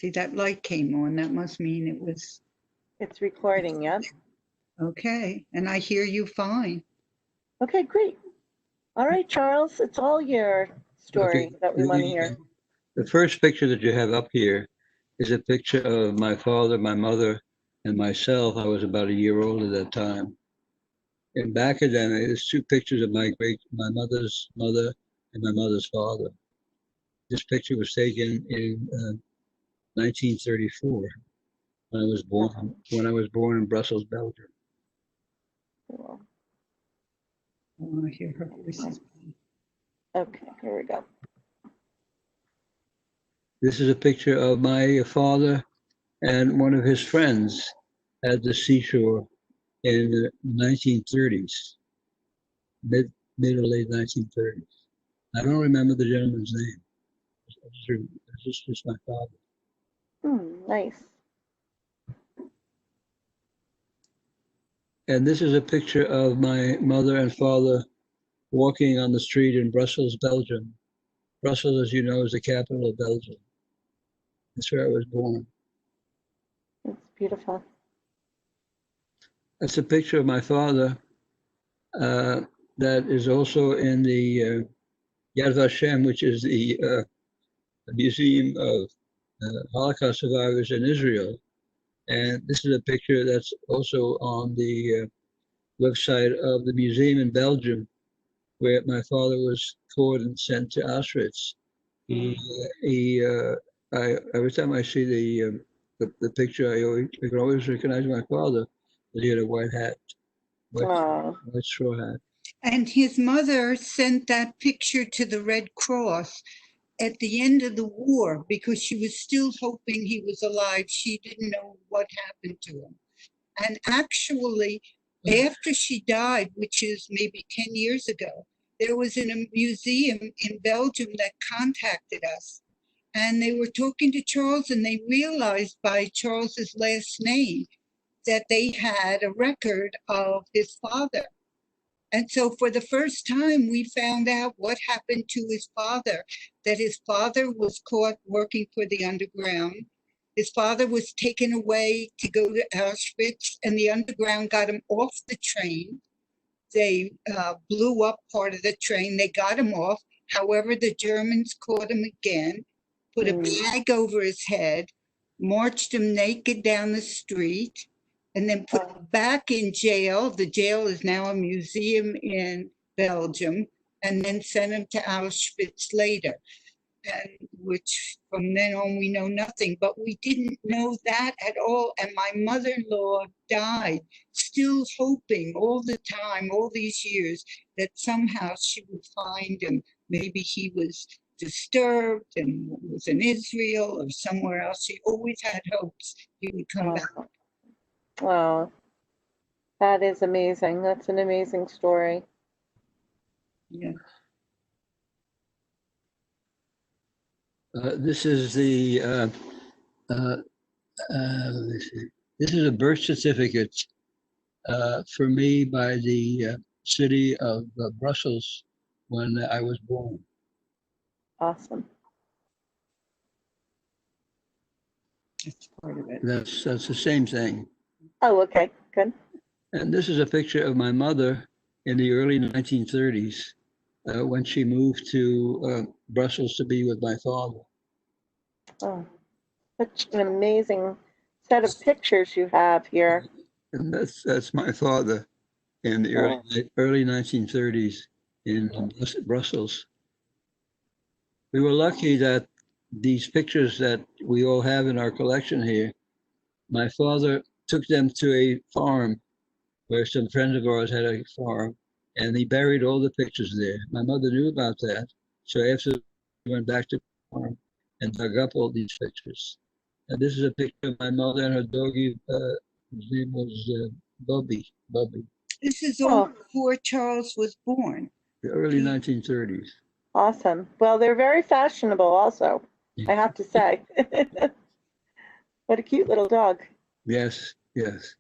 See, that light came on. That must mean it was It's recording, yep. okay. And I hear you fine. Okay, great. All right, Charles, it's all your story Okay. that we want to hear. The first picture that you have up here is a picture of my father, my mother, and myself. I was about a year old at that time. And back of them, there's two pictures of my mother's mother and my mother's father. This picture was taken in 1934 when I was born. When I was born in Brussels, Belgium. Cool. I want to hear her voices. Okay, here we go. This is a picture of my father and one of his friends at the seashore in the 1930s, mid or late 1930s. I don't remember the gentleman's name. It's just my father. Nice. And this is a picture of my mother and father walking on the street in Brussels, Belgium. Brussels, as you know, is the capital of Belgium. That's where I was born. It's beautiful. That's a picture of my father that is also in the Yad Vashem, which is the Museum of Holocaust Survivors in Israel. And this is a picture that's also on the website of the museum in Belgium, where my father was caught and sent to Auschwitz. Every time I see the picture, I can always recognize my father, that he had a white hat, white straw hat. And his mother sent that picture to the Red Cross at the end of the war because she was still hoping he was alive. She didn't know what happened to him. And actually, after she died, which is maybe 10 years ago, there was a museum in Belgium that contacted us. And they were talking to Charles, and they realized by Charles's last name that they had a record of his father. And so for the first time, we found out what happened to his father, that his father was caught working for the underground. His father was taken away to go to Auschwitz, and the underground got him off the train. They blew up part of the train. They got him off. However, the Germans caught him again, put a bag over his head, marched him naked down the street, and then put him back in jail. The jail is now a museum in Belgium, and then sent him to Auschwitz later. And which from then on we know nothing, but we didn't know that at all. And my mother-in-law died, still hoping all the time, all these years, that somehow she would find him. Maybe he was disturbed and was in Israel or somewhere else. She always had hopes he would come back. Wow, that is amazing. That's an amazing story. Yeah. This is the this is a birth certificate for me by the city of Brussels when I was born. Awesome. That's part of it. That's the same thing. Oh, okay, good. And this is a picture of my mother in the early 1930s when she moved to Brussels to be with my father. Oh, such an amazing set of pictures you have here. And that's my father in the early 1930s in Brussels. We were lucky that these pictures that we all have in our collection here, my father took them to a farm where some friends of ours had a farm, and he buried all the pictures there. My mother knew about that, so after we went back to the farm and dug up all these pictures. And this is a picture of my mother and her doggie. His name was Bubby. This is all before Charles was born. The early 1930s. Awesome. Well, they're very fashionable also, I have to say. What a cute little dog. Yes, yes.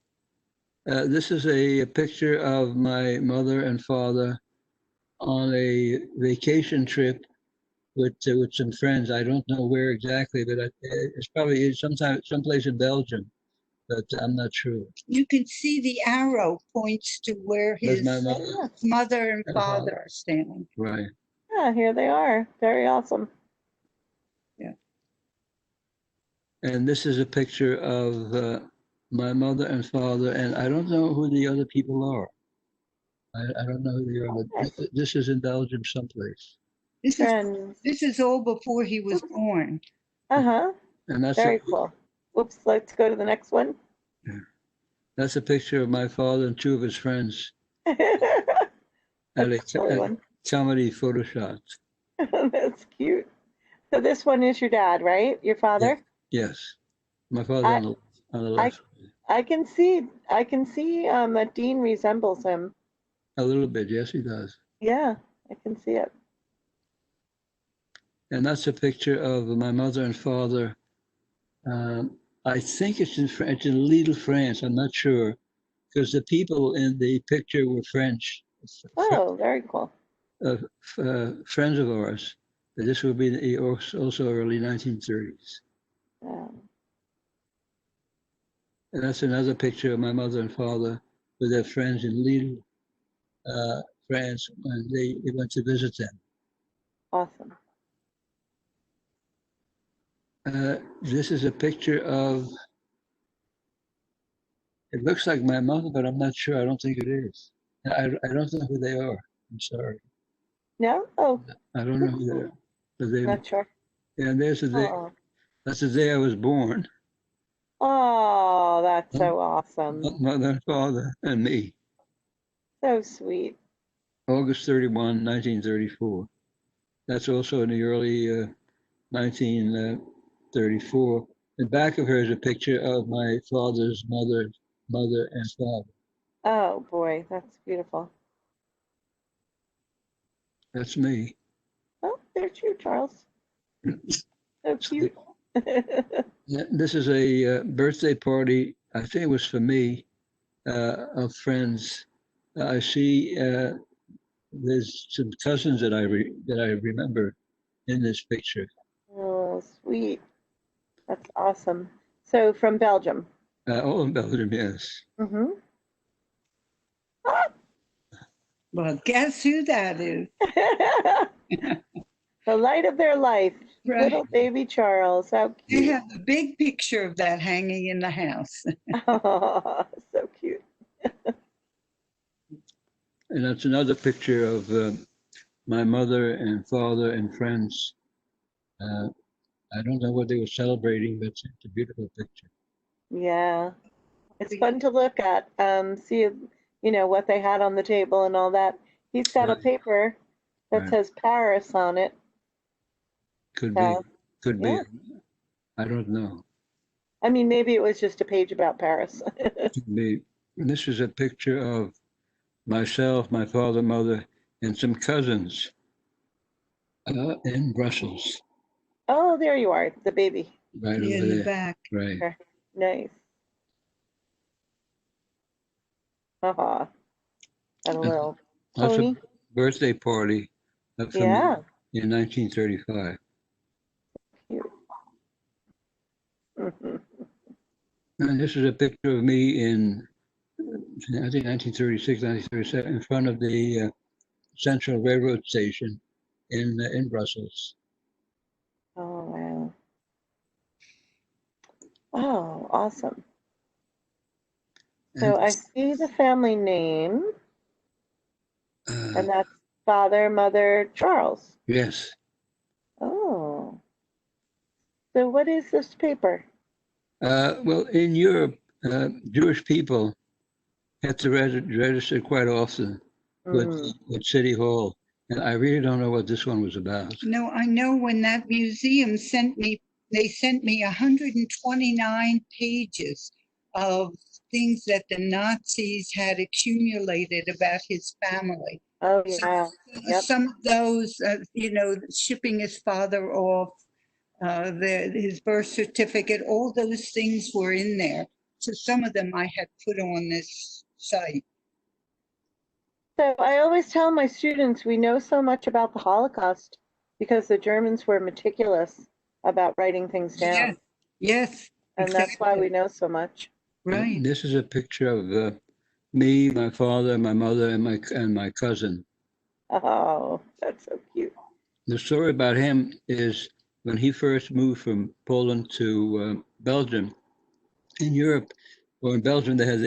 This is a picture of my mother and father on a vacation trip with some friends. I don't know where exactly, but it's probably someplace in Belgium, but I'm not sure. You can see the arrow points to where There's his my mother. Yeah, mother and And father father. are standing. Right. yeah, here they are. Very awesome. And this is a picture of my mother and father, and I don't know who the other people are. I don't know who they are, but this is in Belgium someplace. This is Friends. this is all before he was born. Uh-huh. And Very cool. Whoops, let's go to the next one. that's a picture of my father and two of his friends at That's a silly a one. comedy photo shot. That's cute. So this one is your dad, right? Your father? Yes. My father's I on the I left. I can see that Dean resembles him. A little bit, yes, he does. Yeah, I can see it. And that's a picture of my mother and father. I think it's it's in Lille, France. I'm not sure because the people in the picture were French, Oh, very cool. friends of ours. This would be also early 1930s. And that's another picture of my mother and father with their friends in Lille, France, when they went to visit them. Awesome. This is a picture of, it looks like my mother, but I'm not sure. I don't think it is. I don't know who they are. I'm sorry. No? Oh, I don't know who they are. But not sure. and there's the day. Oh, That's the day I was born. oh, that's so awesome. Mother and father and me. So sweet. August 31, 1934. That's also in the early 1934. In back of her is a picture of my father's mother and father. Oh boy, that's beautiful. That's me. Oh, there's you, Charles. So cute. This is a birthday party. I think it was for me, of friends. I see there's some cousins that I remember in this picture. Oh, sweet. That's awesome. So from Belgium. All in Belgium, yes. Mm-hmm. Well, guess who that is? The light of their life, Right. little baby Charles. How They cute. have a big picture of that hanging in the house. Oh, so cute. And that's another picture of my mother and father and friends. Uh, I don't know what they were celebrating, but it's a beautiful picture. Yeah. It's fun to look at, see, what they had on the table and all that. He's got a Right. paper that Right. says Paris on it. Could So, be, could be. yeah. I don't know. I mean, maybe it was just a page about Paris. Could be. And this is a picture of myself, my father, mother, and some cousins in Brussels, Oh, there you are, the baby. right over In the there. back. Right. Sure. Nice. Haha. Got a little That's a pony. birthday party for me Yeah. in 1935. Cute. Mhm. And this is a picture of me in, I think, 1936, 1937, in front of the Central Railroad Station in Brussels. Oh, wow. Oh, awesome. So And I see the family name, uh, and that's father, mother, Charles. yes, Oh. So what is this paper? well, in Europe, Jewish people have to register quite often Mm. with City Hall, and I really don't know what this one was about. No, I know when that museum they sent me 129 pages of things that the Nazis had accumulated about his family. Oh, So yeah. Yep. some of those, shipping his father off, his birth certificate, all those things were in there. So some of them I had put on this site. So I always tell my students we know so much about the Holocaust, because the Germans were meticulous about writing things down. Yes, yes, And that's why we exactly. know so much. Right. This is a picture of me, my father, my mother, and my cousin. Oh, that's so cute. The story about him is when he first moved from Poland to Belgium. In Europe, or in Belgium, they had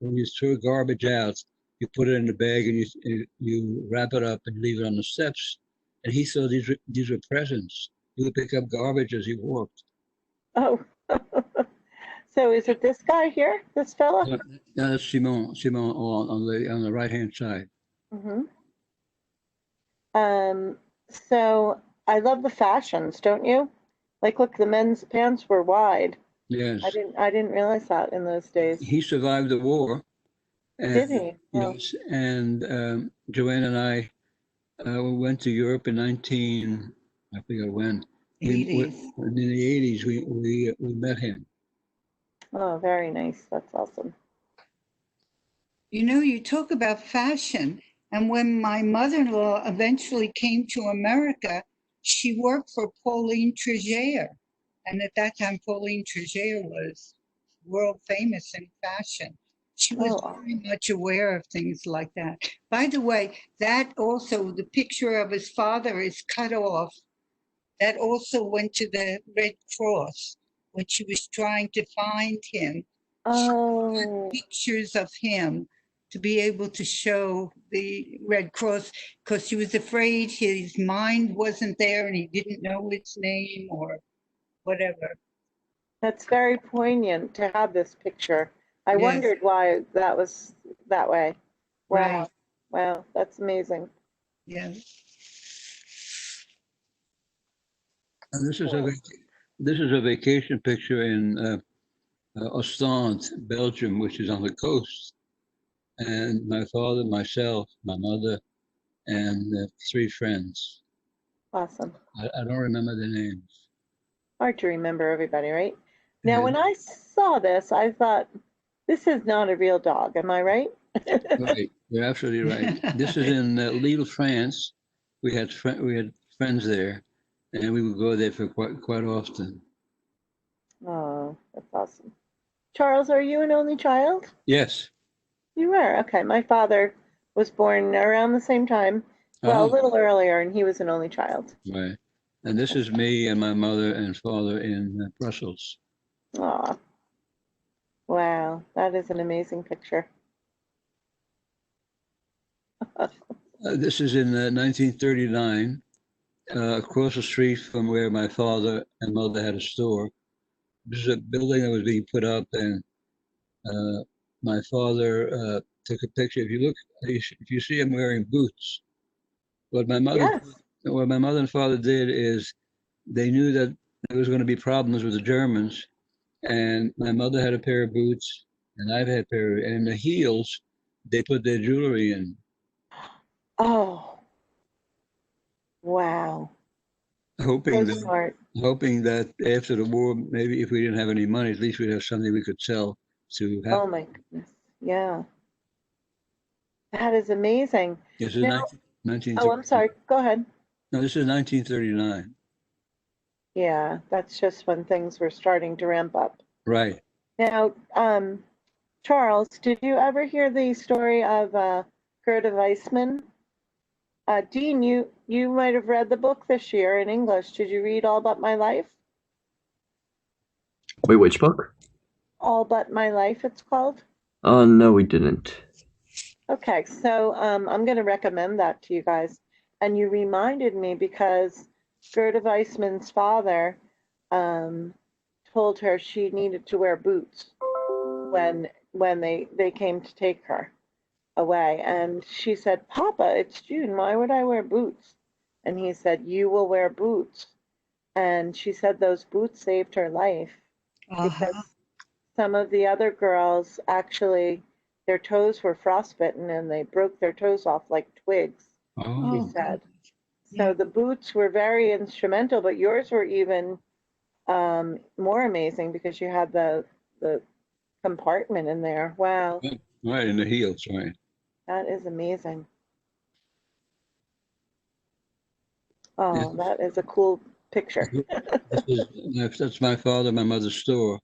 when you throw garbage out, you put it in a bag and you wrap it up and leave it on the steps. And he thought these were presents. He would pick up garbage as he walked. Oh, so is it this guy here, this fella? No, that's Simon. Simon on the right hand side. Mm-hmm. So I love the fashions, don't you? Like, look, the men's pants were wide. Yes, I didn't realize that in those days. he survived the war. Did And he? Oh, yes, and Joanne and I we went to Europe in I forget when. In 80s. the 80s, we met him. oh, very nice. That's awesome. You know, you talk about fashion, and when my mother-in-law eventually came to America, she worked for Pauline Trégère. And at that time, Pauline Trégère was world famous in fashion. She was Oh, very much aware of things like that. By the way, that also, the picture of his father is cut off. That also went to the Red Cross when she was trying to find him. oh, Pictures of him to be able to show the Red Cross because she was afraid his mind wasn't there and he didn't know its name or whatever. that's very poignant to have this picture. I Yes, wondered why that was that way. right. Wow. Wow, that's amazing. Yes. And this is a vacation picture in Ostend, Belgium, which is on the coast. And my father, myself, my mother, and three friends. Awesome. I don't remember their names. Hard to remember everybody, right? Now, And, when I saw this, I thought, this is not a real dog. Am I right? right, you're absolutely right. This is in Lille, France. We had friends there, and we would go there for quite often. Oh, that's awesome. Charles, are you an only child? Yes. You were. Okay. My father was born around the same time. Well, a Oh, little earlier, and he was an only child. right. And this is me and my mother and father in Brussels. Aw, wow. That is an amazing picture. This is in 1939, across the street from where my father and mother had a store. This is a building that was being put up, and my father took a picture. If you look, if you see him wearing boots, what my mother, Yes. what my mother and father did is they knew that there was going to be problems with the Germans, and my mother had a pair of boots, and I've had a pair, and the heels they put their jewelry in, Oh, wow. So hoping that smart. hoping that after the war, maybe if we didn't have any money, at least we'd have something we could sell to have. Oh my goodness. Yeah. That is amazing. This is Now, 19, oh, I'm sorry. Go ahead. no, this is 1939. Yeah, that's just when things were starting to ramp up. Right. Now, Charles, did you ever hear the story of Gerda Weissman? Dean, you might have read the book this year in English. Did you read All But My Life? Wait, which book? All But My Life, it's called. No, we didn't. Okay, so I'm going to recommend that to you guys. And you reminded me because Gerda Weissman's father told her she needed to wear boots when they came to take her away. And she said, Papa, it's June. Why would I wear boots? And he said, you will wear boots. And she said those boots saved her life because Uh-huh. some of the other girls actually, their toes were frostbitten and they broke their toes off like twigs, she Oh, said. Yeah. So the boots were very instrumental, but yours were even more amazing because you had the compartment in there. Wow, right, in the heels, right. that is amazing. Oh, that is a cool picture. That's my father, my mother's store,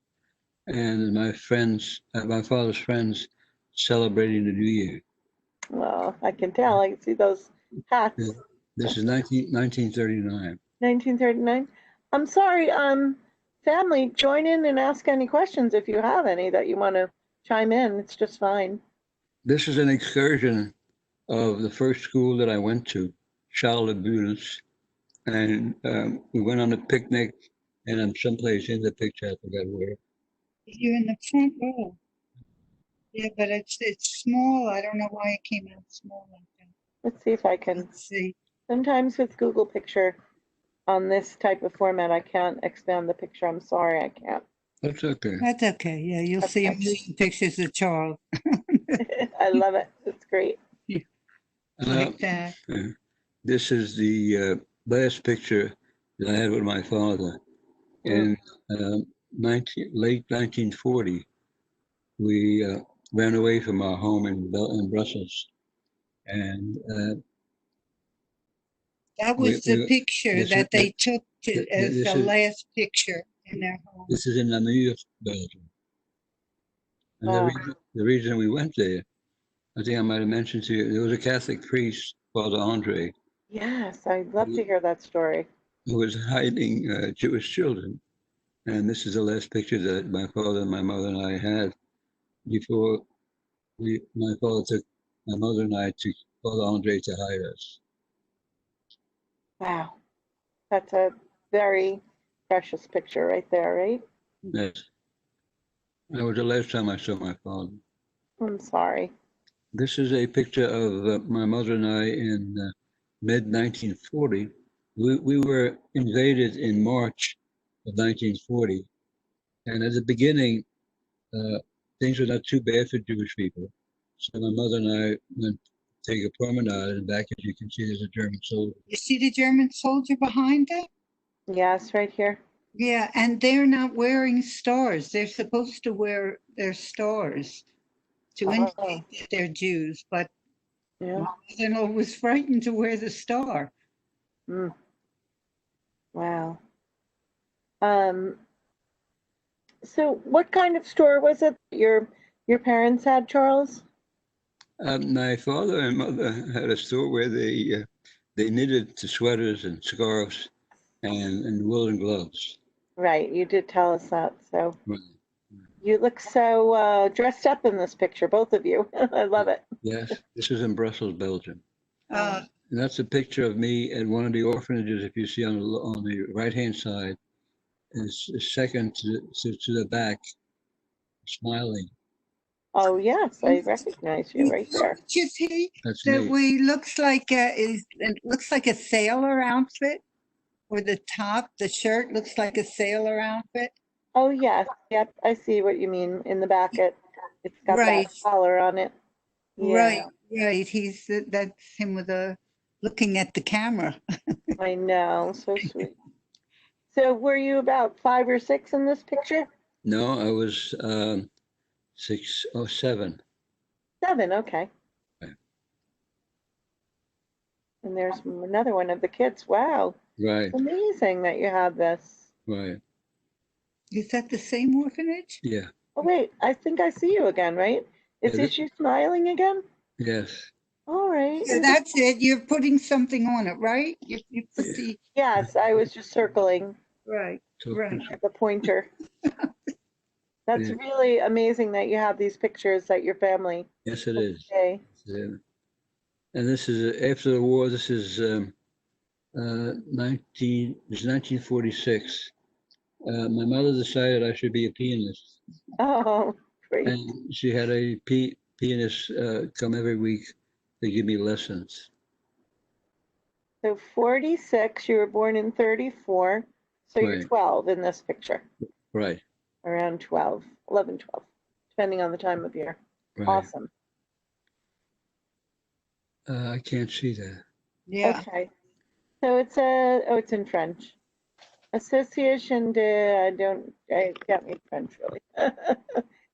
and my friends, my father's friends, celebrating the New Year. Well, I can tell. I can see those hats. Yeah. This is 1939. 1939. I'm sorry, family, join in and ask any questions if you have any that you want to chime in. It's just fine. This is an excursion of the first school that I went to, Charles Bulls, and we went on a picnic, and I'm someplace in the picture, I forgot where. You're in the front row. Yeah, but it's small. I don't know why it came out small like that. Let's see if I can. Let's see. Sometimes with Google Picture on this type of format, I can't expand the picture. I'm sorry, I can't. That's okay. That's okay. Yeah, you'll see a Okay. million pictures of Charles I love it. It's great. like that. This is the last picture that I had with my father. In late 1940, we ran away from our home in Brussels, and That was the picture this that is- they took as this the is- last picture in their home. this is in Namur, Belgium. And Wow. the reason we went there, I think I might have mentioned to you, there was a Catholic priest, Father Andre, Yes, I'd love to hear that story. who was hiding Jewish children. And this is the last picture that my father, my mother, and I had before my father took my mother and I to Father Andre to hide us. Wow. That's a very precious picture right there, right? Yes. That was the last time I saw my father. I'm sorry. This is a picture of my mother and I in mid-1940. We were invaded in March of 1940. And at the beginning, things were not too bad for Jewish people. So my mother and I went to take a promenade, and back, as you can see, there's a German soldier. You see the German soldier behind it? Yes, right here. Yeah, and they're not wearing stars. They're supposed to wear their stars to indicate that they're Jews, but Yeah. my mother-in-law was frightened to wear the star. Mm. Wow. So what kind of store was it that your parents had, Charles? My father and mother had a store where they knitted to sweaters and scarves and woolen gloves. Right, you did tell us that. So Right. you look so dressed up in this picture, both of you. I love it. Yes, this is in Brussels, Belgium. Uh, And that's a picture of me at one of the orphanages. If you see on the right-hand side, is second to the back, smiling. Oh yes, I recognize you right there. Don't you see That's that me. we looks like it looks like a sailor outfit, or the top, the shirt looks like a sailor outfit. Oh yes, yep, I see what you mean. In the back, it's got Right. that collar on it. Yeah, Right, right. That's him with looking at the camera. I know, so sweet. So were you about 5 or 6 in this picture? No, I was 6 or 7. 7, okay. Right. And there's another one of the kids. Wow, Right, amazing that you have this. right. Is that the same orphanage? Yeah, Oh wait, I think I see you again, right? Is Yeah, this you smiling again? yes. All right. Yeah, that's it. You're putting something on it, right? You put Yeah. the Yes, I was just circling right, So, right. the pointer. That's Yeah. really amazing that you have these pictures that your family Yes, it took is. today. And this is after the war. This is 1946. My mother decided I should be a pianist, Oh, great. and she had a pianist come every week to give me lessons. So 46, you were born in 34, so you're Right. 12 in this picture, Right, around 12, 11, 12, depending on the time of year. right. Awesome. I can't see that. Yeah. Okay. So it's in French. Association de, I can't read French really.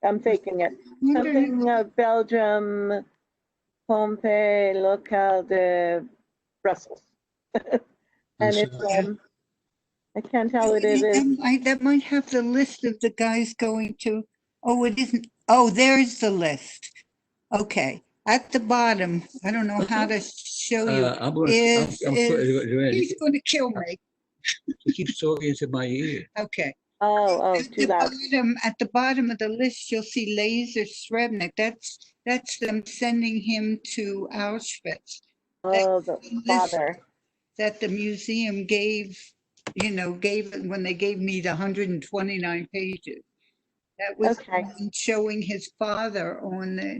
I'm faking it. Something Belgium, Pompe, Local de Brussels. And it's, I can't tell what it is. That might have the list of the guys going to, oh, it isn't. Oh, there's the list. Okay. At the bottom, I don't know how to show you. He's going to kill me. He keeps talking into my ear. Okay. Oh, At too bad. at the bottom of the list, you'll see Laser Srebnik. That's them sending him to Auschwitz. Oh, the father. That the museum gave it when they gave me the 129 pages. That was Okay. showing his father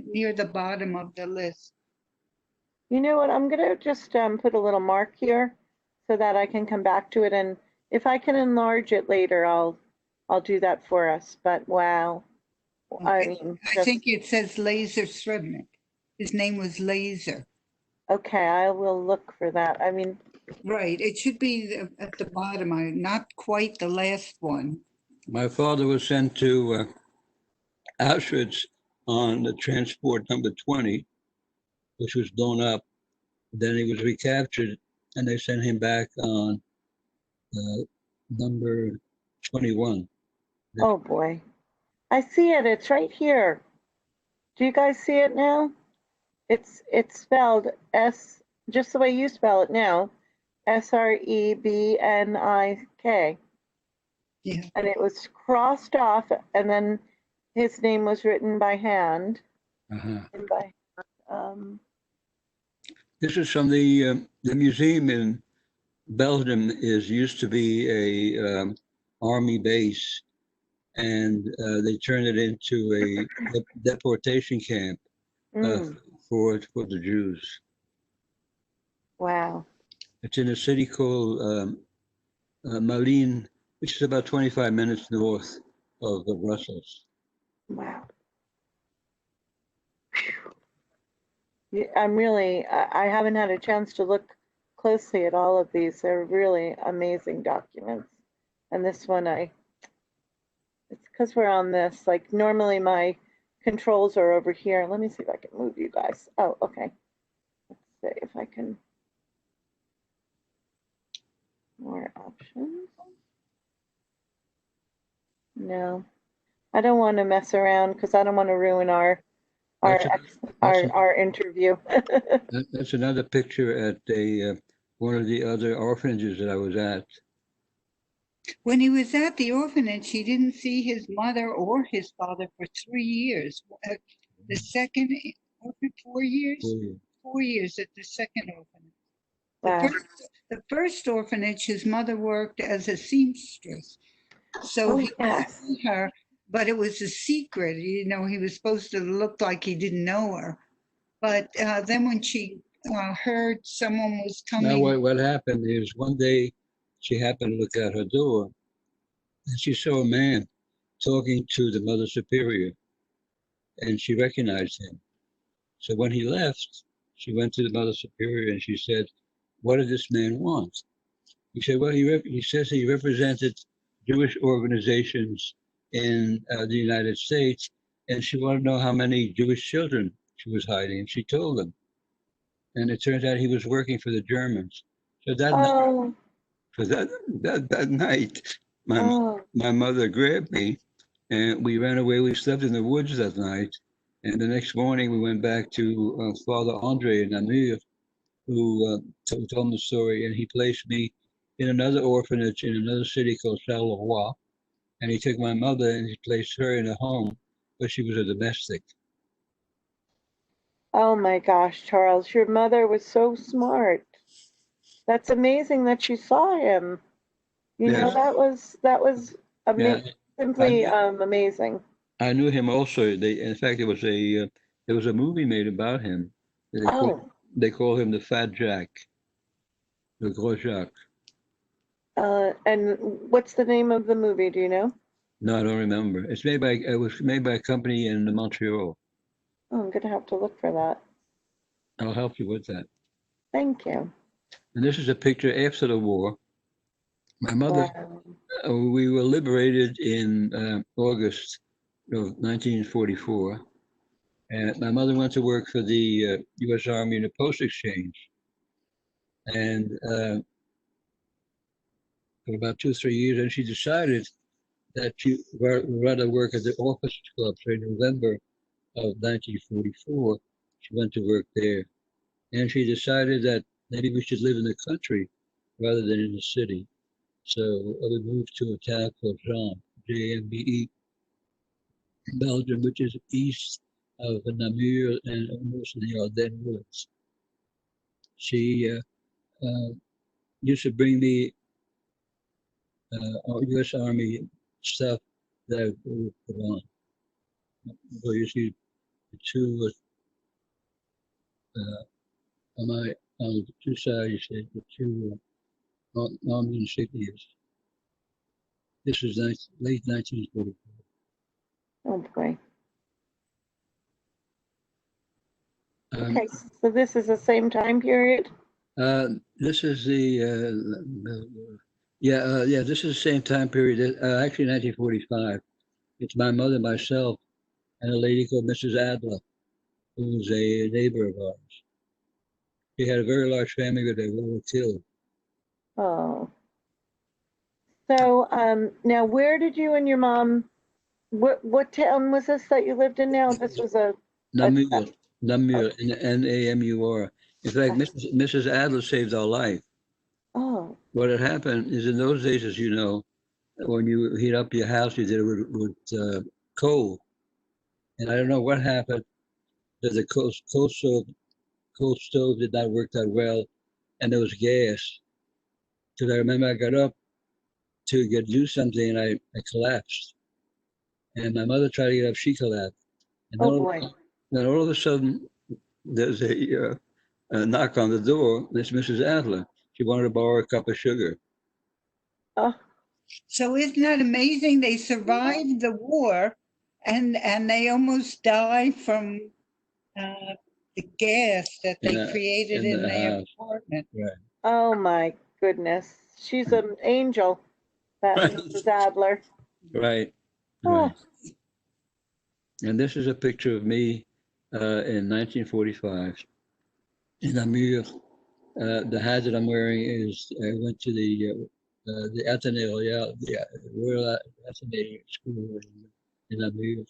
near the bottom of the list. You know what? I'm gonna just put a little mark here so that I can come back to it, and if I can enlarge it later, I'll do that for us. But wow, I mean, I think it says Laser Srebnik. His name was Laser. Okay, I will look for that. I mean, right. It should be at the bottom. Not quite the last one. My father was sent to Auschwitz on the transport number 20, which was blown up. Then he was recaptured, and they sent him back on number 21. Oh boy, I see it. It's right here. Do you guys see it now? It's spelled S, just the way you spell it now, Srebnik. Yeah. And it was crossed off, and then his name was written by hand. This is from the museum in Belgium. Used to be a army base, and they turned it into a deportation camp for the Jews. Wow. It's in a city called Malines, which is about 25 minutes north of Brussels. Wow. I haven't had a chance to look closely at all of these. They're really amazing documents. And this one, it's because we're on this, like normally my controls are over here. Let me see if I can move you guys. Oh, okay. Let's see if I can. More options. No, I don't want to mess around because I don't want to ruin our interview. That's another picture at one of the other orphanages that I was at. When he was at the orphanage, he didn't see his mother or his father for 3 years. The second, 4 years? 4 years at the second orphanage. Wow. The first orphanage, his mother worked as a seamstress. So he knew her, but it was a secret. He was supposed to look like he didn't know her. But then when she heard someone was coming. Now, what happened is one day she happened to look out her door, and she saw a man talking to the Mother Superior, and she recognized him. So when he left, she went to the Mother Superior and she said, "What did this man want?" He said, "Well, he says he represented Jewish organizations in the United States, and she wanted to know how many Jewish children she was hiding." And she told them. And it turns out he was working for the Germans. So that night, my mother grabbed me, and we ran away. We slept in the woods that night. And the next morning, we went back to Father Andre in Namur, who told me the story, and he placed me in another orphanage in another city called Charleroi. And he took my mother and he placed her in a home, but she was a domestic. Oh my gosh, Charles, your mother was so smart. That's amazing that you saw him. You know, that was simply amazing. I knew him also. In fact, there was a movie made about him. They call him the Fat Jack, the Gros Jacques. And what's the name of the movie? Do you know? No, I don't remember. It was made by a company in Montreal. Oh, I'm gonna have to look for that. I'll help you with that. Thank you. And this is a picture after the war. My mother, we were liberated in August of 1944. And my mother went to work for the U.S. Army in the Post Exchange. And for about 2 or 3 years, and she decided that she would rather work at the Office Club. So in November of 1944, she went to work there, and she decided that maybe we should live in the country rather than in the city. So we moved to a town called Jambe, Belgium, which is east of Namur and almost in the Ardennes woods. She used to bring me U.S. Army stuff that I would put on. So you see the two on the two sides, you see the two army insignias. This is late 1944. Oh boy. Okay, so this is the same time period? This is this is the same time period. Actually, 1945. It's my mother, myself, and a lady called Mrs. Adler, who was a neighbor of ours. She had a very large family, but they were all killed. Oh. So now where did you and your mom, what town was this that you lived in now? This was Namur, Namur. In fact, Mrs. Adler saved our life. Oh. What had happened is in those days, as you know, when you heat up your house, you did it with coal. And I don't know what happened, that the coal stove did not work that well, and there was gas. Because I remember I got up to do something, and I collapsed. And my mother tried to get up, she collapsed. And Oh boy. then all of a sudden, there's a knock on the door. It's Mrs. Adler. She wanted to borrow a cup of sugar. Oh. So isn't that amazing? They survived the war, and they almost died from the gas that they created in their apartment. Right. Oh my goodness. She's an angel, that Mrs. Adler. Right. Oh. And this is a picture of me in 1945 in Namur. The hat that I'm wearing is, I went to the Athénée Royal, the Royal Athénée School in Namur.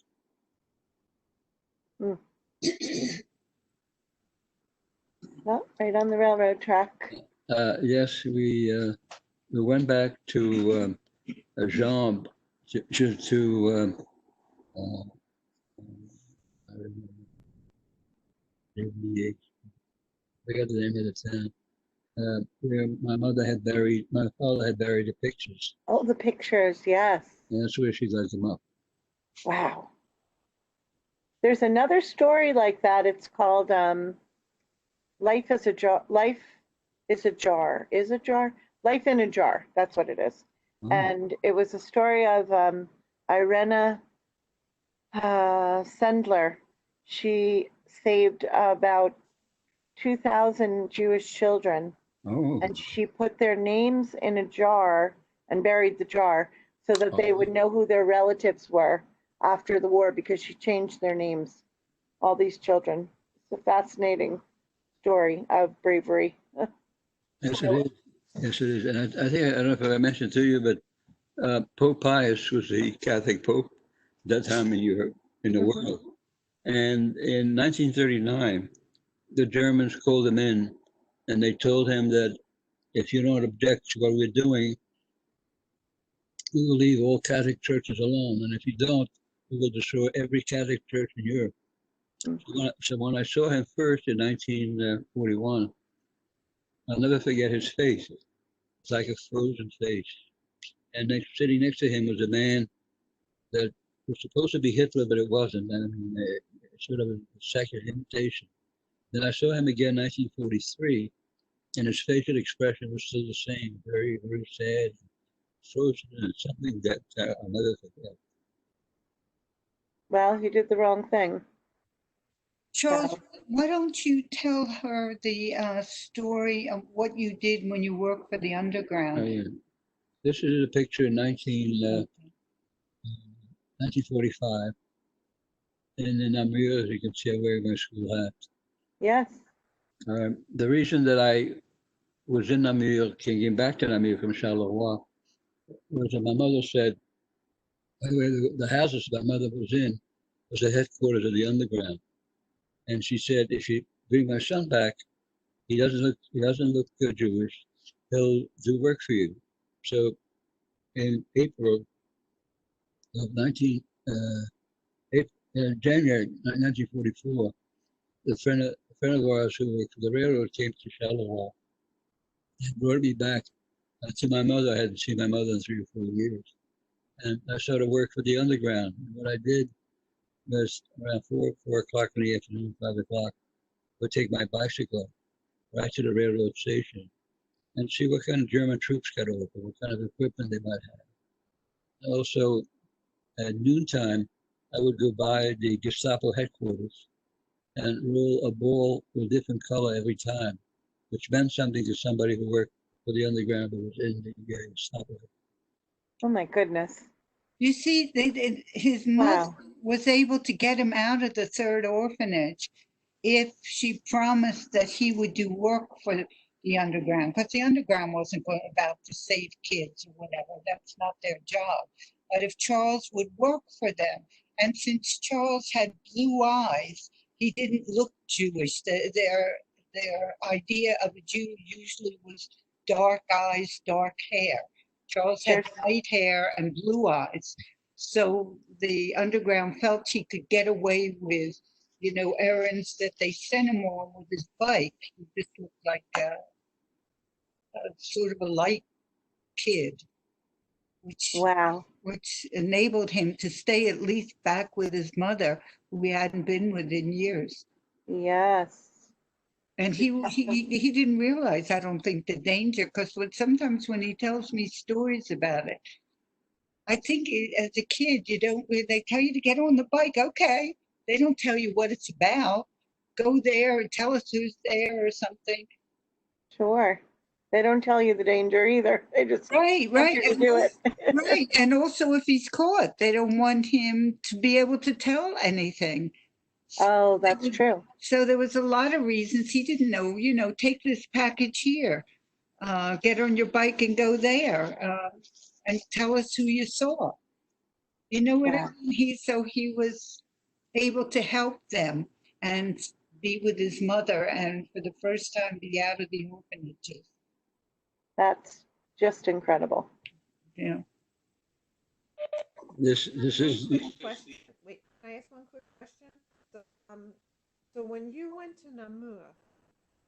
Oh, right on the railroad track. Yes, we went back to Jambe to I forgot the name of the town. Where my father had buried the pictures. Oh, the pictures, yes. And that's where she dug them up. Wow. There's another story like that. It's called Life is a Jar. Life is a Jar. Is a jar? Life in a Jar. That's what it is. Oh. And it was a story of Irena Sendler. She saved about 2,000 Jewish children. Oh. And she put their names in a jar and buried the jar so that they would know who their relatives were after the war, because she changed their names, all these children. It's a fascinating story of bravery. Yes, it is. Yes, it is. And I think, I don't know if I mentioned to you, but Pope Pius was the Catholic Pope at that time in Europe, in the world. And in 1939, the Germans called him in, and they told him that if you don't object to what we're doing, we will leave all Catholic churches alone. And if you don't, we will destroy every Catholic church in Europe. So when I saw him first in 1941, I'll never forget his face. It's like a frozen face. And sitting next to him was a man that was supposed to be Hitler, but it wasn't. I mean, sort of a second imitation. Then I saw him again in 1943, and his facial expression was still the same, very, very sad, frozen, and something that I'll never forget. Well, he did the wrong thing. Charles, why don't you tell her the story of what you did when you worked for the Underground? Oh, yeah. This is a picture in 1945. And in Namur, as you can see, I'm wearing my school hat. Yes. The reason that I was in Namur, came back to Namur from Charleroi, was that my mother said, by the way, the houses my mother was in was the headquarters of the underground. And she said, if you bring my son back, he doesn't look Jewish. He'll do work for you. So in April of January 1944, a friend of ours who worked for the railroad came to Charleroi and brought me back to my mother. I hadn't seen my mother in 3 or 4 years. And I started work for the underground. And what I did was around 4 o'clock in the afternoon, 5 o'clock, would take my bicycle right to the railroad station and see what kind of German troops got over, what kind of equipment they might have. Also, at noontime, I would go by the Gestapo headquarters and roll a ball with a different color every time, which meant something to somebody who worked for the underground who was in the Gestapo. Oh my goodness. You see, his mother Wow. was able to get him out of the third orphanage if she promised that he would do work for the underground, because the underground wasn't about to save kids or whatever. That's not their job. But if Charles would work for them, and since Charles had blue eyes, he didn't look Jewish. Their idea of a Jew usually was dark eyes, dark hair. Charles had There's white hair and blue eyes. So the underground felt he could get away with, errands that they sent him on with his bike. He just looked like a sort of a light kid, which wow. which enabled him to stay at least back with his mother, who he hadn't been with in years. Yes. And he didn't realize, I don't think, the danger, because sometimes when he tells me stories about it, I think as a kid, they tell you to get on the bike. Okay. They don't tell you what it's about. Go there and tell us who's there or something. Sure. They don't tell you the danger either. They just Right, want right. you to do it. Right. And also, if he's caught, they don't want him to be able to tell anything. Oh, that's true. So there was a lot of reasons he didn't know, take this package here, get on your bike and go there, and tell us who you saw. You know what I Wow. mean? He was able to help them and be with his mother, and for the first time be out of the orphanages. That's just incredible. Yeah. This is Question. Wait, can I ask one quick question? So, so when you went to Namur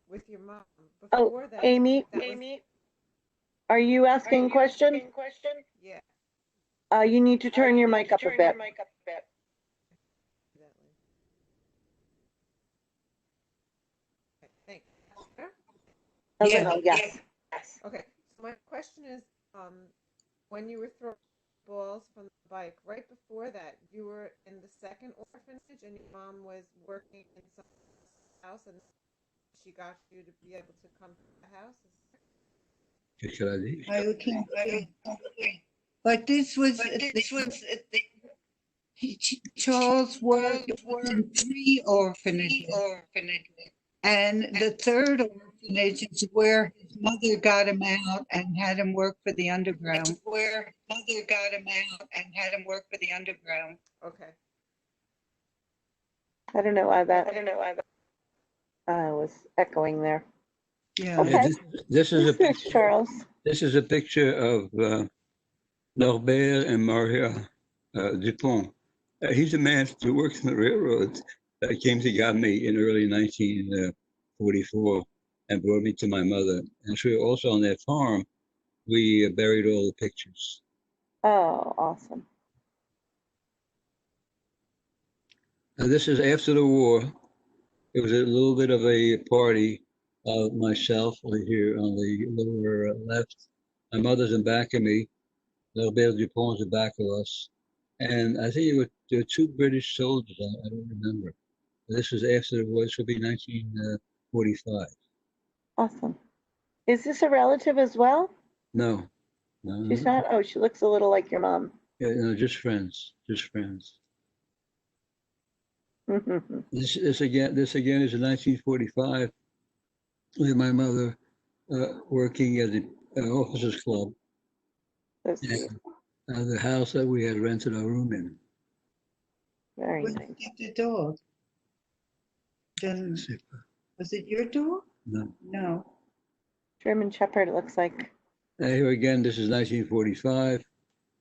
with your mom, Oh, before that, Amy, are you asking a question? yeah, You need to turn your mic up a bit. evidently. Okay, thanks. Better? A Yeah. little, yes. Okay, so my question is, when you were throwing balls from the bike, right before that, you were in the second orphanage and your mom was working in some house and she got you to be able to come to the house? But this was Charles worked in 3 orphanages, and the third orphanage is where his mother got him out and had him work for the underground. Okay. I don't know why that was echoing there. Yeah. Okay. yeah, this is a Who's next, picture. Charles? This is a picture of Norbert and Maria Dupont. He's a man who works in the railroad that came to get me in early 1944 and brought me to my mother. And so also on that farm, we buried all the pictures. Oh, awesome. This is after the war. It was a little bit of a party. Myself here on the lower left. My mother's in back of me. Norbert Dupont's in back of us. And I think there were 2 British soldiers. I don't remember. This was after the war. This would be 1945. Awesome. Is this a relative as well? No, no, She's no. not? Oh, she looks a little like your mom. Yeah, no, just friends, just friends. This again is in 1945 with my mother working at the officers club, So sweet. The house that we had rented a room in. Very Where'd nice. you get the dog? Doesn't, was it your dog? No. No. German Shepherd, it looks like. Here again, this is 1945.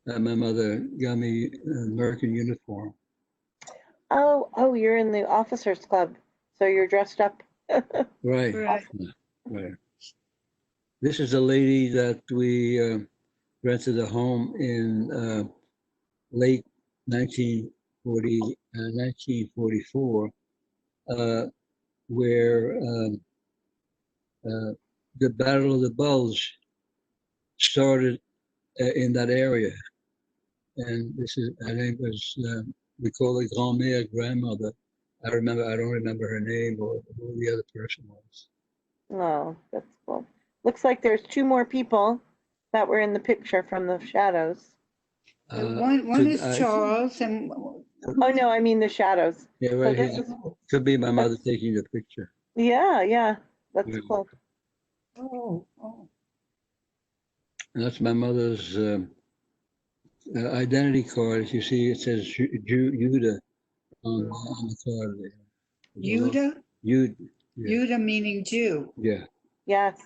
My mother got me an American uniform. Oh, you're in the officers club, so you're dressed up. Right. Right. Right. This is a lady that we rented a home in late 1944, where the Battle of the Bulge started in that area. And this is, her name was, we call her grand-mère, grandmother. I don't remember her name or who the other person was. Oh, that's cool. Looks like there's two more people that were in the picture from the shadows. One is Charles and Oh no, I mean the shadows. Yeah, So right this here. is, Could be my mother that's, taking the picture. yeah, that's Yeah. cool. oh. And that's my mother's identity card. As you see, it says Judah on the card there. Judah? Jude. Yeah. Judah meaning Jew. Yeah. Yes,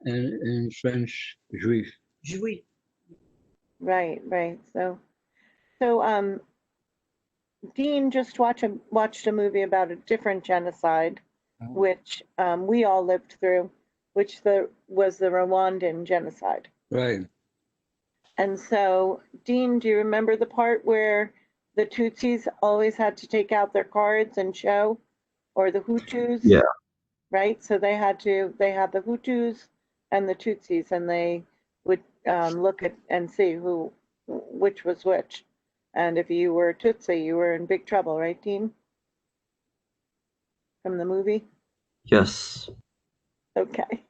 And in French, Juif. Juif. right. So Dean just watched a movie about a different genocide, which we all lived through, which was the Rwandan genocide. Right. And so, Dean, do you remember the part where the Tutsis always had to take out their cards and show, or the Hutus? Yeah. Right. So they had the Hutus and the Tutsis, and they would look at and see which was which. And if you were Tutsi, you were in big trouble, right, Dean? From the movie? Yes. Okay.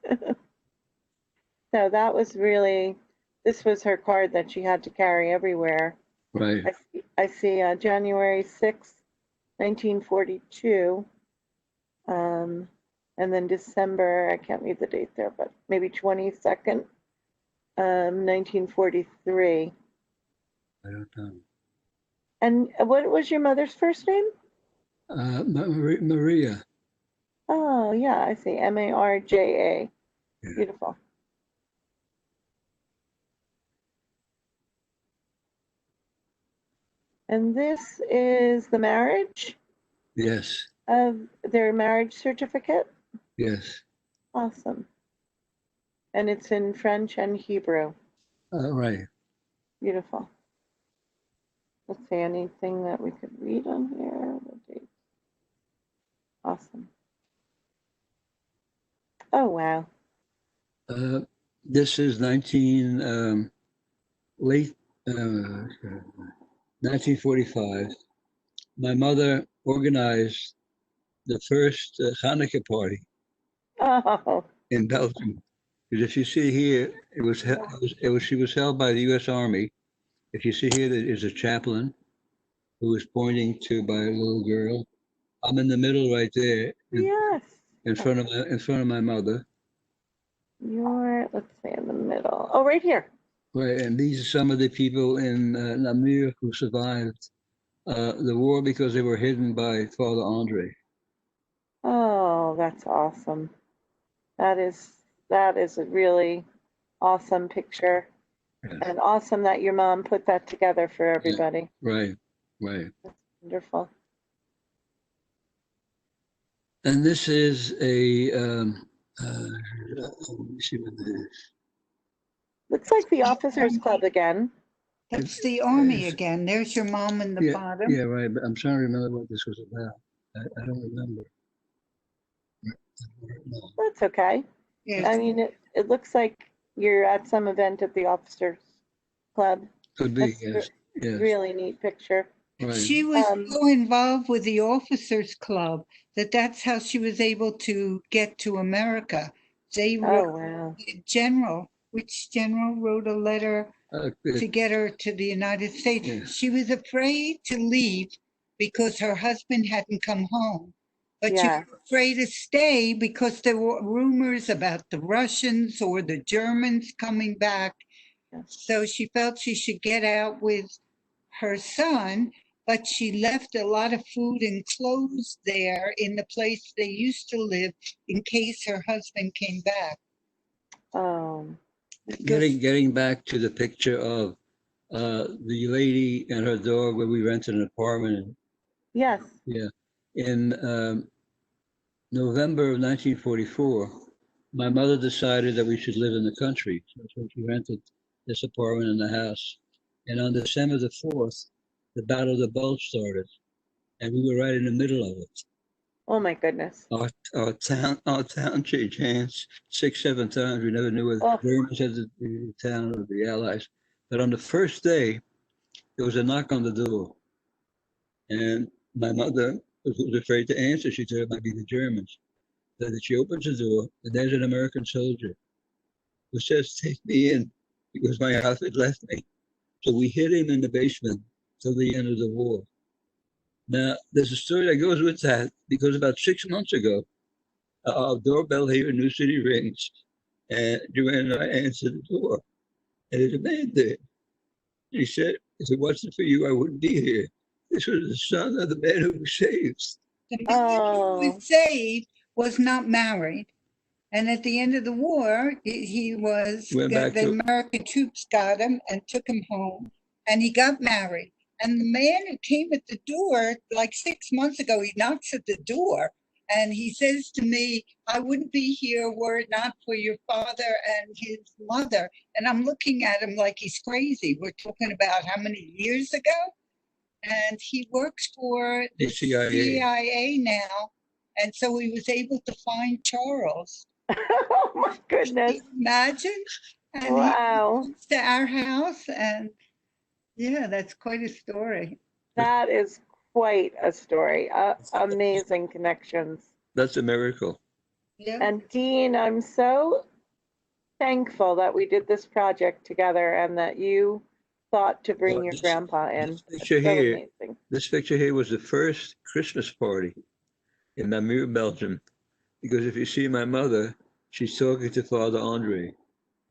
So that was this was her card that she had to carry everywhere. Right. I see January 6th, 1942. And then December, I can't read the date there, but maybe 22nd, 1943. I don't know. And what was your mother's first name? Maria. Oh, yeah, I see. Marja. Yeah. Beautiful. And this is the marriage Yes. of their marriage certificate. Yes. Awesome. And it's in French and Hebrew. Right. Beautiful. Let's see, anything that we could read on here? The date. Awesome. Oh, wow. This is late 1945. My mother organized the first Hanukkah party Oh, in Belgium. Because if you see here, she was held by the U.S. Army. If you see here, there is a chaplain who is pointing by a little girl. I'm in the middle right there, yes. in front of my mother. Let's say in the middle. Oh, right here. Right, and these are some of the people in Namur who survived the war because they were hidden by Father Andre. Oh, that's awesome. That is a really awesome picture. Yes. And awesome that your mom put that together for everybody. Right, right. That's wonderful. And this is let me see what it is. Looks like the Officers Club again. That's the army again. There's your mom in the bottom. Yeah, right. But I'm trying to remember what this was about. I don't remember. No. That's okay. Yes. I mean, it looks like you're at some event at the Officers Club. Could be, That's yes. Really neat picture. Right. She was so involved with the officers club that's how she was able to get to America. They wrote, Oh, wow. which general wrote a letter to get her to the United States. Yeah. She was afraid to leave because her husband hadn't come home. But she was afraid to stay because there were rumors about the Russians or the Germans coming back. Yeah. So she felt she should get out with her son, but she left a lot of food and clothes there in the place they used to live in case her husband came back. Getting back to the picture of the lady and her dog when we rented an apartment. Yes. Yeah. In November of 1944, my mother decided that we should live in the country. So she rented this apartment in the house. And on December the 4th, the Battle of the Bulge started. And we were right in the middle of it. Oh my goodness. Our town changed hands 6, 7 times. We never knew whether the Germans had the town or the Allies. But on the first day, there was a knock on the door. And my mother was afraid to answer. She thought it might be the Germans. So that she opens the door, and there's an American soldier who says, "Take me in," because my outfit left me. So we hid him in the basement till the end of the war. Now, there's a story that goes with that, because about 6 months ago, our doorbell here in New City rings, and Joanne and I answered the door, and there's a man there. He said, "If it wasn't for you, I wouldn't be here." This was the son of the man who was saved. The man who was saved was not married. And at the end of the war, the American troops got him and took him home, and he got married. And the man who came at the door, like 6 months ago, he knocks at the door and he says to me, "I wouldn't be here were it not for your father and his mother." And I'm looking at him like he's crazy. We're talking about how many years ago? And he works for the CIA now. And so he was able to find Charles. Oh my goodness. Imagine. And wow. He comes to our house, and yeah, that's quite a story. That is quite a story. Amazing connections. That's a miracle. Yeah. And Dean, I'm so thankful that we did this project together and that you thought to bring your grandpa in. This picture here was the first Christmas party in Namur, Belgium. Because if you see my mother, she's talking to Father Andre.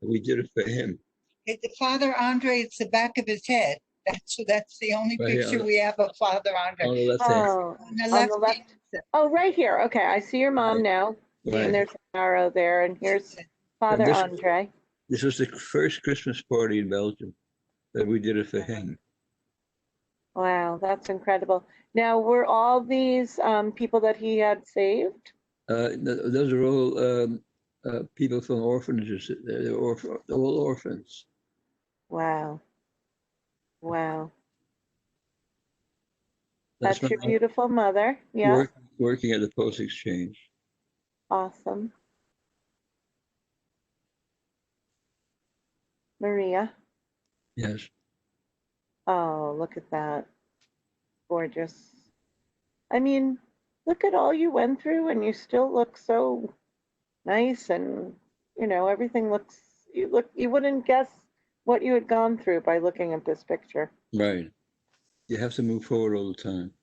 We did it for him. The Father Andre, it's the back of his head. That's the only picture we have of Father Andre. On the left hand. On the left. Oh, right here. Okay, I see your mom now. Right. And there's an arrow there, and here's Father Andre. This was the first Christmas party in Belgium that we did it for him. Wow, that's incredible. Now, were all these people that he had saved? Those are all people from orphanages. They're all orphans. Wow. Wow. That's your beautiful mother. Yeah. Working at the post exchange. Awesome. Maria. Yes. Oh, look at that. Gorgeous. I mean, look at all you went through, and you still look so nice, and everything looks, you wouldn't guess what you had gone through by looking at this picture. Right. You have to move forward all the time.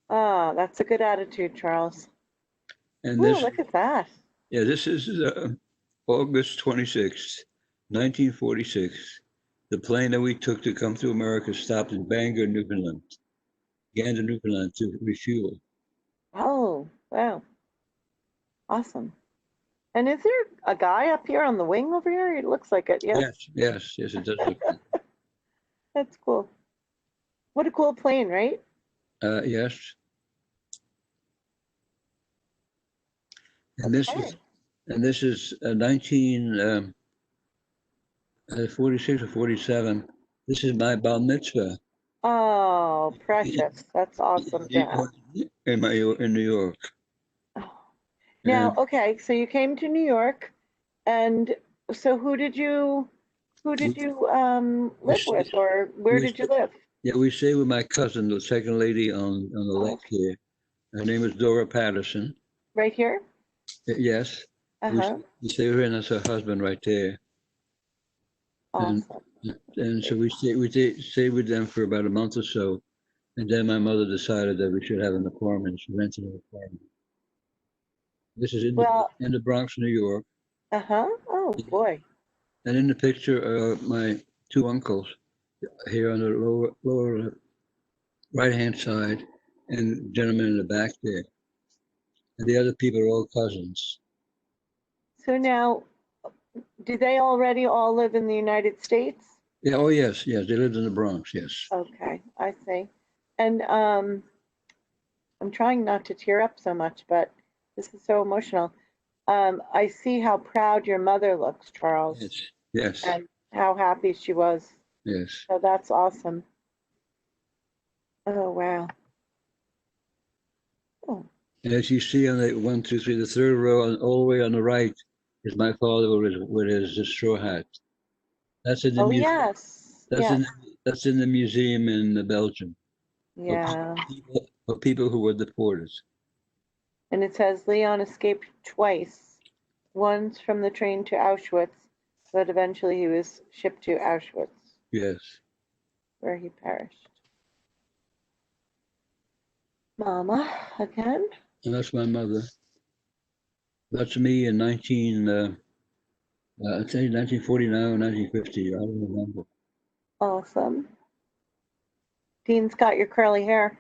Ah, that's a good attitude, Charles. And look at that. Yeah, this is August 26th, 1946. The plane that we took to come to America stopped in Bangor, Newfoundland. Gander, Newfoundland, to refuel. Oh, wow. Awesome. And is there a guy up here on the wing over here? It looks like it, yes? Yes, it does look like it. That's cool. What a cool plane, right? Yes. And this is 1946 or 47. This is my bar mitzvah. Oh, precious. That's awesome. In New York. Now, okay, so you came to New York, and so who did you live with, or where did you live? Yeah, we stayed with my cousin, the second lady on the left here. Her name is Dora Patterson. Right here? Yes. We stayed with her, and that's her husband right there. Awesome. And so we stayed with them for about a month or so, and then my mother decided that we should have an apartment. She rented an apartment. This is in the Bronx, New York. Oh boy. And in the picture are my two uncles here on the lower right-hand side, and gentleman in the back there. And the other people are all cousins. So now, do they already all live in the United States? Yeah, oh yes, yes, they lived in the Bronx, yes. Okay, I see. And I'm trying not to tear up so much, but this is so emotional. I see how proud your mother looks, Charles, Yes, yes, and how happy she was. yes. So that's awesome. Oh, wow. Oh, And as you see on the 1, 2, 3, the third row, and all the way on the right is my father with his straw hat. That's in the oh museum. yes, That's yes, in that's in the museum in Belgium yeah. for people who were deported. And it says Leon escaped twice, once from the train to Auschwitz, but eventually he was shipped to Auschwitz, Yes, where he perished. Mama, again? and that's my mother. That's me in I think 1949 or 1950. I don't remember. Awesome. Dean's got your curly hair.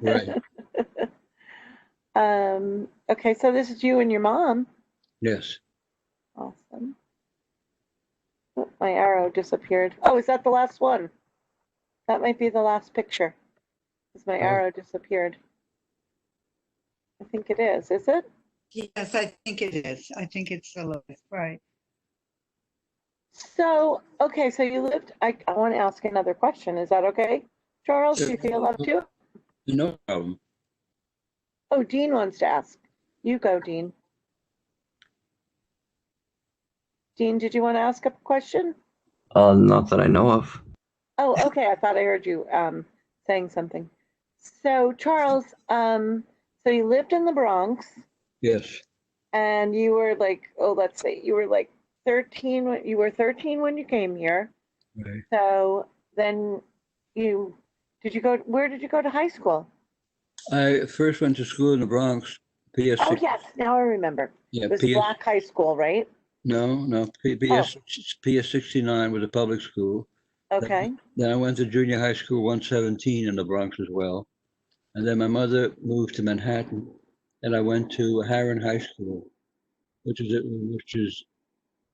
Right. Okay, so this is you and your mom. Yes. Awesome. Oh, my arrow disappeared. Oh, is that the last one? That might be the last picture. Because my Oh, arrow disappeared. I think it is. Is it? Yes, I think it is. I think it's the lowest, right? So, okay, so you lived. I want to ask another question. Is that okay? Charles, do you feel allowed to? no problem. Oh, Dean wants to ask. You go, Dean. Dean, did you want to ask a question? Not that I know of. Oh, okay. I thought I heard you saying something. So, Charles, so you lived in the Bronx Yes. and you were like, oh, let's see, you were like 13 when you were 13 when you came here. Right. So then where did you go to high school? I first went to school in the Bronx, Oh, PS6. yes, now I remember. Yeah, It was a black high school, right? no, Oh, PS 69 was a public school. okay. Then I went to junior high school 117 in the Bronx as well. And then my mother moved to Manhattan, and I went to Harran High School, which is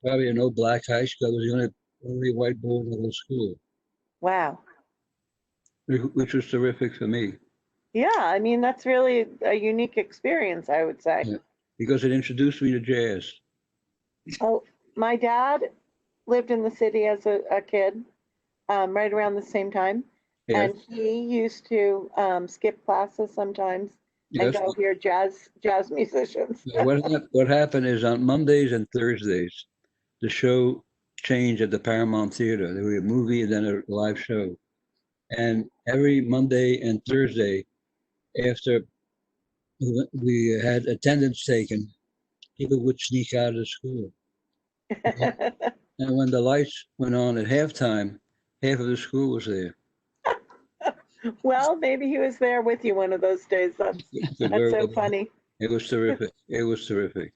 probably an old black high school. It was the only white boy in the whole school, Wow. which was terrific for me. Yeah, I mean, that's really a unique experience, I would say. Yeah, because it introduced me to jazz. Oh, my dad lived in the city as a kid, right around the same time. Yes, And he used to skip classes sometimes and yes. go hear jazz musicians. What happened is on Mondays and Thursdays, the show changed at the Paramount Theater. There would be a movie and then a live show. And every Monday and Thursday, after we had attendance taken, people would sneak out of the school. And when the lights went on at halftime, half of the school was there. Well, maybe he was there with you one of those days. Could That's very so well be. funny. It was terrific. It was terrific.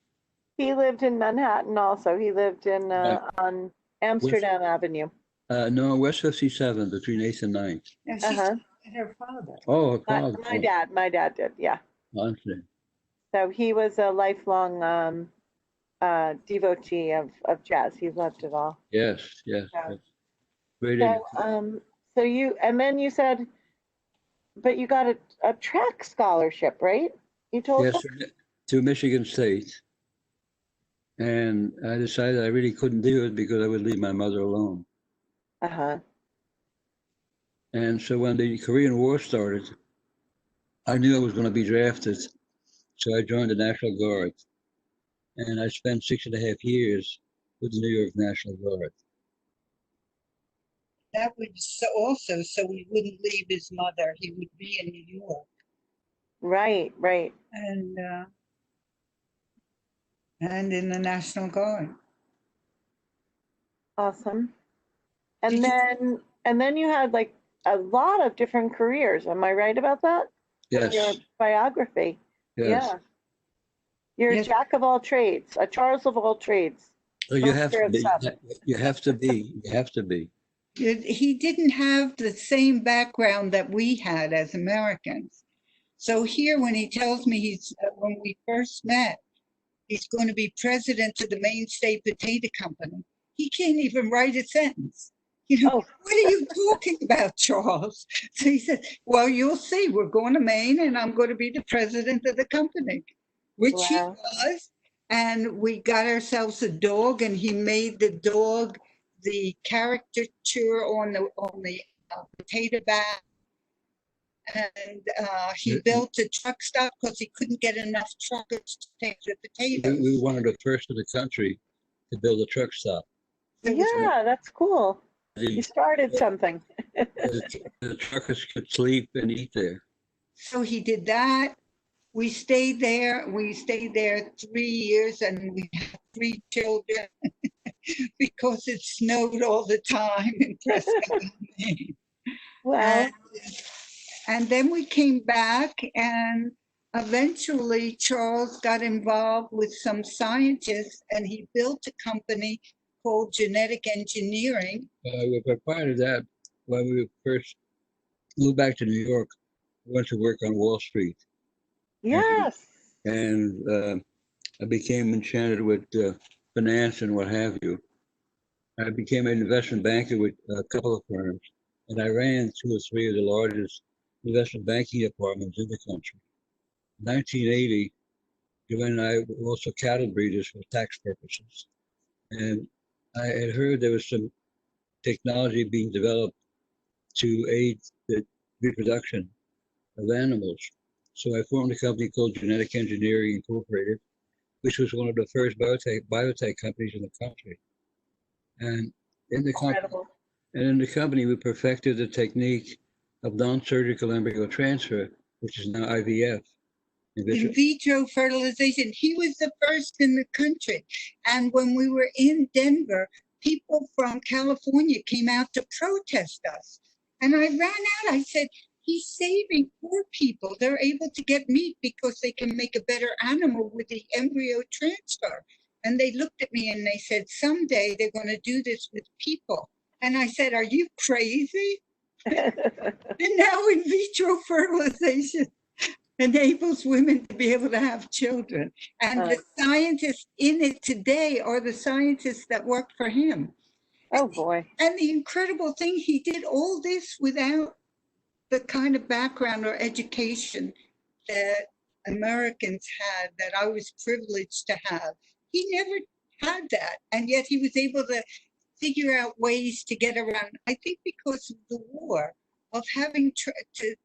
He lived in Manhattan also. He lived in Right. on Amsterdam Avenue. No, West 57 between 8th and 9th. And she Uh-huh. said her father. Oh, her My, father. my dad did, yeah. Honestly. So he was a lifelong devotee of jazz. He loved it all. Yes, yes. Yeah. Yes. Great. So and then you said, but you got a track scholarship, right? You told Yes, us? to Michigan State. And I decided I really couldn't do it because I would leave my mother alone. Uh-huh. And so when the Korean War started, I knew I was going to be drafted. So I joined the National Guard. And I spent 6.5 years with the New York National Guard. That would also so he wouldn't leave his mother. He would be in New York Right, right. and in the National Guard. Awesome. Did you- And then you had like a lot of different careers. Am I right about that? In your Yes, biography. yes. Yeah. You're a Yes. jack of all trades, a Charles of all trades. So you have Master to of be. some. You have to be. You have to be. He didn't have the same background that we had as Americans. So here, when he tells me when we first met, he's going to be president of the Mainstay Potato Company, he can't even write a sentence. Oh. What are you talking about, Charles? So he said, well, you'll see. We're going to Maine, and I'm going to be the president of the company, which he Wow. was. And we got ourselves a dog, and he made the dog the caricature on the potato bag. And he built a truck stop because he couldn't get enough truckers to take the potatoes. We were one of the first in the country to build a truck stop. Yeah, that's cool. You started something. The truckers could sleep and eat there. So he did that. We stayed there. We stayed there 3 years, and we had 3 children because it snowed all the time in Prescott, Maine. Well, And then we came back, and eventually Charles got involved with some scientists, and he built a company called Genetic Engineering. But prior to that, when we first moved back to New York, we went to work on Wall Street. yes. And I became enchanted with finance and what have you. I became an investment banker with a couple of firms, and I ran 2 or 3 of the largest investment banking departments in the country. In 1980, Joanne and I were also cattle breeders for tax purposes. And I had heard there was some technology being developed to aid the reproduction of animals. So I formed a company called Genetic Engineering Incorporated, which was one of the first biotech companies in the country. And in the company, we perfected the technique of non-surgical embryo transfer, which is now IVF. In vitro fertilization. He was the first in the country. And when we were in Denver, people from California came out to protest us. And I ran out. I said, he's saving poor people. They're able to get meat because they can make a better animal with the embryo transfer. And they looked at me and they said, someday they're going to do this with people. And I said, are you crazy? And now in vitro fertilization enables women to be able to have children. And the scientists in it today are the scientists that work for him. Oh, boy. And the incredible thing, he did all this without the kind of background or education that Americans had, that I was privileged to have. He never had that. And yet he was able to figure out ways to get around, I think because of the war, of having to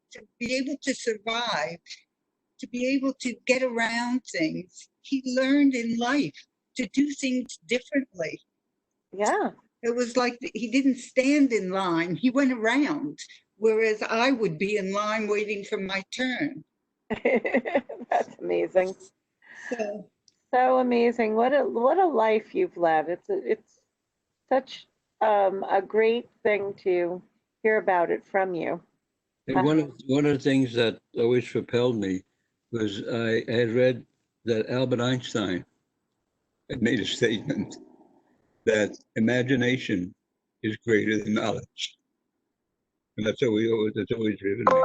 be able to survive, to be able to get around things. He learned in life to do things differently. Yeah. It was like he didn't stand in line, he went around, whereas I would be in line waiting for my turn. That's amazing. So, So amazing. What a life you've led. It's such a great thing to hear about it from you. And one of the things that always propelled me was I had read that Albert Einstein had made a statement that imagination is greater than knowledge. And that's always driven me.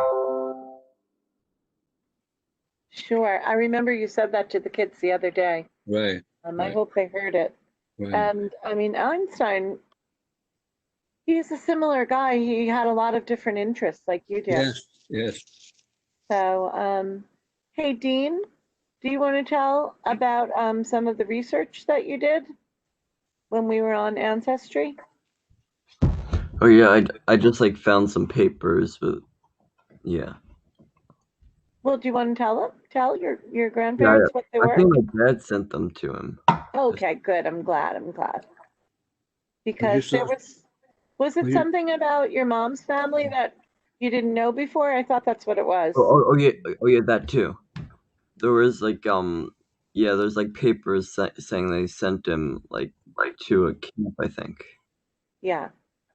Sure. I remember you said that to the kids the other day. Right. I hope they heard it. Right. And I mean, Einstein, he's a similar guy. He had a lot of different interests like you did. Yes, yes. So, hey, Dean, do you want to tell about some of the research that you did when we were on Ancestry? Oh yeah, I just like found some papers, but yeah. Well, do you want to tell your grandparents what they I were? think my dad sent them to him. Okay, good. I'm glad. Because there was it something about your mom's family that you didn't know before? I thought that's what it was. Oh yeah, that too. There was like there's like papers saying they sent him like to a camp, I think. Yeah,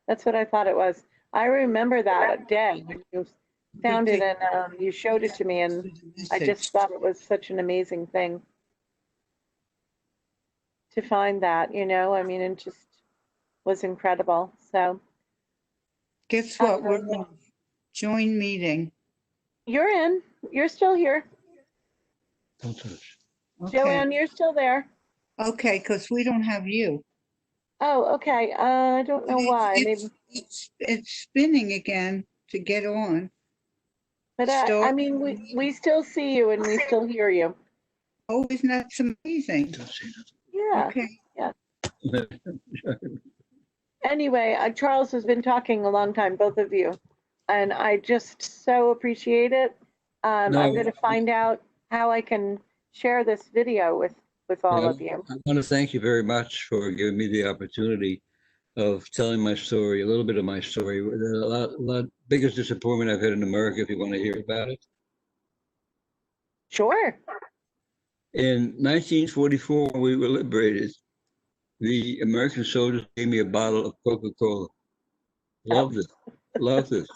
that's what I thought it was. I remember that day when you found it and you showed it to me, and I just thought it was such an amazing thing. to find that, you know, I mean, it just was incredible. So Guess what? We're um, on join meeting. you're in, you're still here. Don't touch. Okay. Joanne, you're still there. Okay, because we don't have you. Oh, okay. I don't know why. Maybe, It's spinning again to get on. but I mean, we still see you and we still hear you. Oh, isn't that amazing? Don't say Yeah. Okay. nothing. Anyway, Charles has been talking a long time, both of you, and I just so appreciate it. No, I'm going to find out how I can share this video with all of you. I want to thank you very much for giving me the opportunity of telling my story, a little bit of my story. The biggest disappointment I've had in America, if you want to hear about it. Sure. In 1944, when we were liberated, the American soldiers gave me a bottle of Coca-Cola. Loved it. Loved it.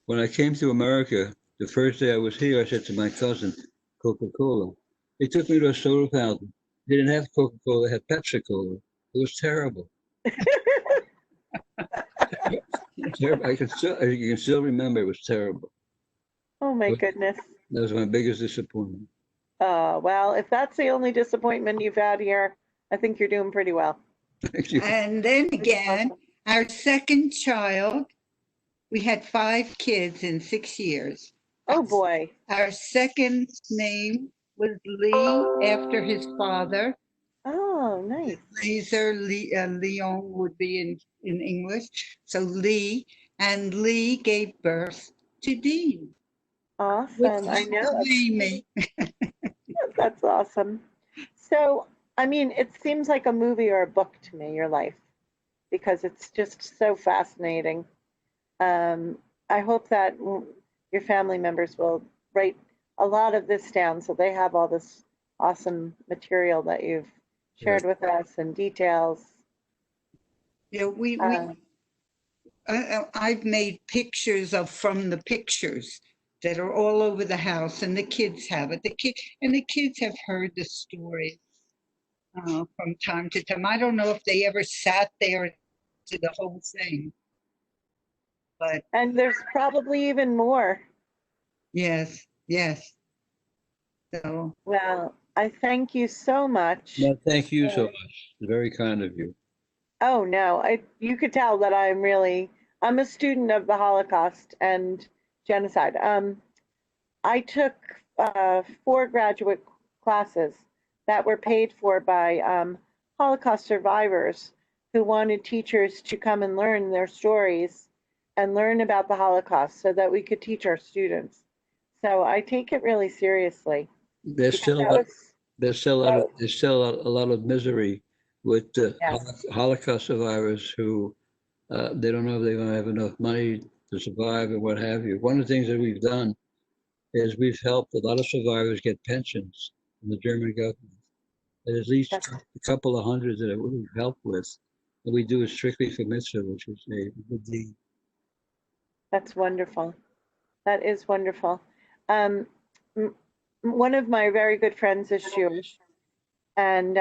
When I came to America, the first day I was here, I said to my cousin, Coca-Cola. They took me to a soda fountain. They didn't have Coca-Cola, they had Pepsi-Cola. It was terrible. I can still remember it was terrible. Oh my goodness. That was my biggest disappointment. Well, if that's the only disappointment you've had here, I think you're doing pretty well. Thank you. And then again, our second child, we had 5 kids in 6 years. Oh boy. Our second name was Lee after his father. Oh, nice. Laser, Leon would be in English. So Lee, and Lee gave birth to Dean. Awesome. I know. Amy. That's awesome. So, I mean, it seems like a movie or a book to me, your life, because it's just so fascinating. I hope that your family members will write a lot of this down so they have all this awesome material that you've shared with us and details. Yeah, I've made pictures from the pictures that are all over the house, and the kids have it. The kids have heard the stories from time to time. I don't know if they ever sat there to the whole thing, but And there's probably even more. yes. So Well, I thank you so much. No, thank you so much. It's very kind of you. Oh no, you could tell that I'm a student of the Holocaust and genocide. I took 4 graduate classes that were paid for by Holocaust survivors who wanted teachers to come and learn their stories and learn about the Holocaust so that we could teach our students. So I take it really seriously. There's still a lot of misery with the Yes. Holocaust survivors who they don't know if they're going to have enough money to survive and what have you. One of the things that we've done is we've helped a lot of survivors get pensions from the German government. There's at least a couple of hundred that we've helped with. And we do it strictly for mitzvah, which is a good deed. That's wonderful. That is wonderful. One of my very good friends is Jewish, and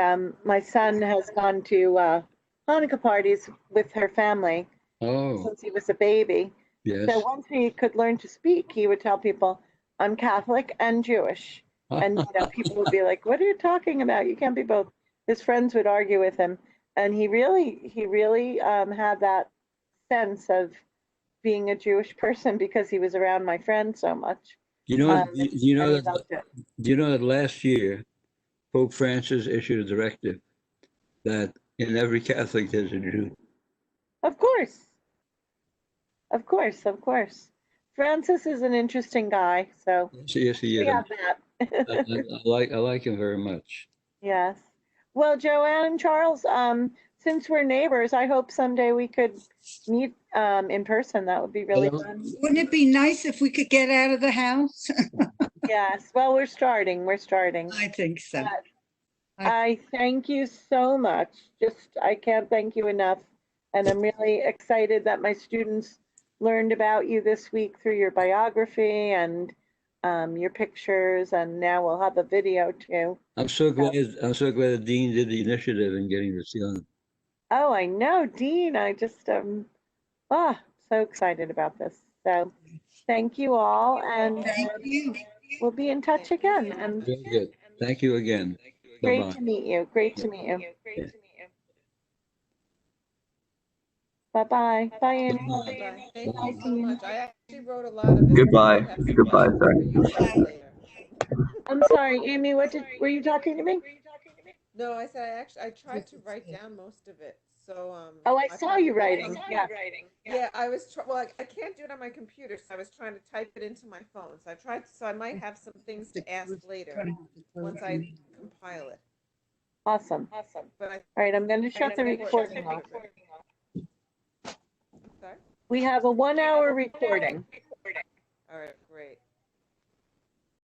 my son has gone to Hanukkah parties with her family since he was a baby. Yes. So once he could learn to speak, he would tell people, "I'm Catholic and Jewish," and people would be like, "What are you talking about? You can't be both." His friends would argue with him, and he really had that sense of being a Jewish person because he was around my friend so much. Do you know that last year Pope Francis issued a directive that in every Catholic there's a Jew? Of course. Francis is an interesting guy, so Yes, he we is. have that. I like him very much. Yes. Well, Joanne and Charles, since we're neighbors, I hope someday we could meet in person. That would be really fun. wouldn't it be nice if we could get out of the house? Yes. Well, we're starting. I think so. I thank you so much. I can't thank you enough. And I'm really excited that my students learned about you this week through your biography. And your pictures, and now we'll have a video too. I'm so glad that Dean did the initiative in getting this done. Oh, I know, Dean. I just so excited about this. So thank you all, and Thank you. we'll be in touch again. And Very good. Thank you again. great Bye-bye. to meet you. Great to meet you. Bye-bye. Bye, Amy. Bye-bye. Bye. Thank Bye. you so much. I actually wrote a lot of it. Goodbye. I have some Goodbye, questions sorry. for you guys later. I'm sorry, Amy. Were you talking to me? No, I said I tried to write down most of it. So Oh, I I saw probably you will writing. come- Yeah. Yeah, I was well. I can't do it on my computer, so I was trying to type it into my phone. So I tried. So I might have some things to ask later once I compile it. Awesome. But All right, I'm going to shut the recording off. Sorry. We have a 1 hour recording. All right, great.